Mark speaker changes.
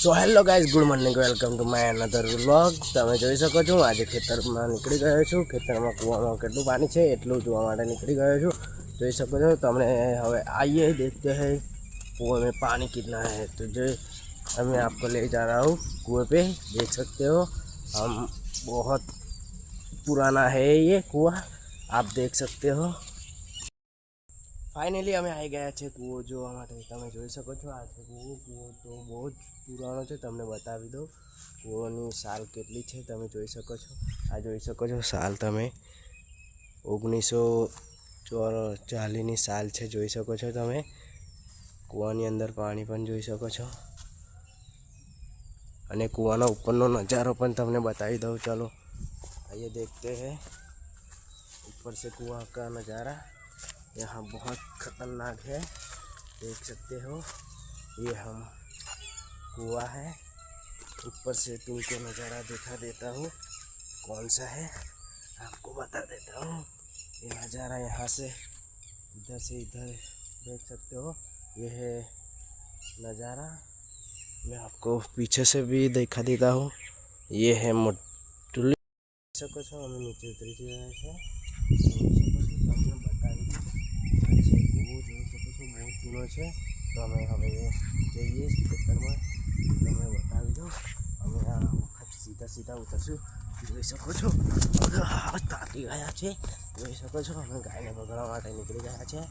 Speaker 1: So hello guys, good morning, welcome to my another vlog. તમે જોઈ શકો છો હું આજે ખેતરમાં નીકળી ગયો છું। ખેતરમાં કૂવામાં કેટલું પાણી છે એટલું જોવા માટે નીકળી ગયો છું। જોઈ શકો છો તમને। હવે आइए देखते हैं कुएं में पानी कितना है। तो जो मैं आपको ले जा रहा हूँ कुएं पे। देख सकते हो हम बहुत पुराना है ये कुआं, आप देख सकते हो। फाइनली अमे आई गया है कूવો જોવા માટે। તમે જોઈ શકો છો આ છે કૂવો। કૂવો તો બહુ જ પુરાણો છે, તમને બતાવી દઉં કૂવોની સાલ કેટલી છે। તમે જોઈ શકો છો, આ જોઈ શકો છો સાલ તમે 1940ની સાલ છે, જોઈ શકો છો તમે। કૂવાની અંદર પાણી પણ જોઈ શકો છો અને કૂવાના ઉપરનો નજારો પણ તમને બતાવી દઉં। ચલો आइए देखते हैं ऊपर से कुआं का नज़ारा। यहाँ बहुत खतरनाक है, देख सकते हो। ये हम कुआं है, ऊपर से तुमको नज़ारा दिखा देता हूँ कौन सा है, आपको बता देता हूँ। ये नज़ारा यहाँ से इधर देख सकते हो। ये है नज़ारा। मैं आपको पीछे से भी दिखा देता हूँ। ये है मटुली सको छो। हम नीचे उतरी गया है, તમને બતાવી દઉં। કૂવો જોઈ શકો છો બહુ જૂનો છે। તો અમે હવે જઈએ ખેતરમાં, તમને બતાવી દઉં। અમે આ વખત સીધા ઉતરશું। જોઈ શકો છો તાકી ગયા છે, જોઈ શકો છો। અમે ગાયને પકડવા માટે નીકળી ગયા છે।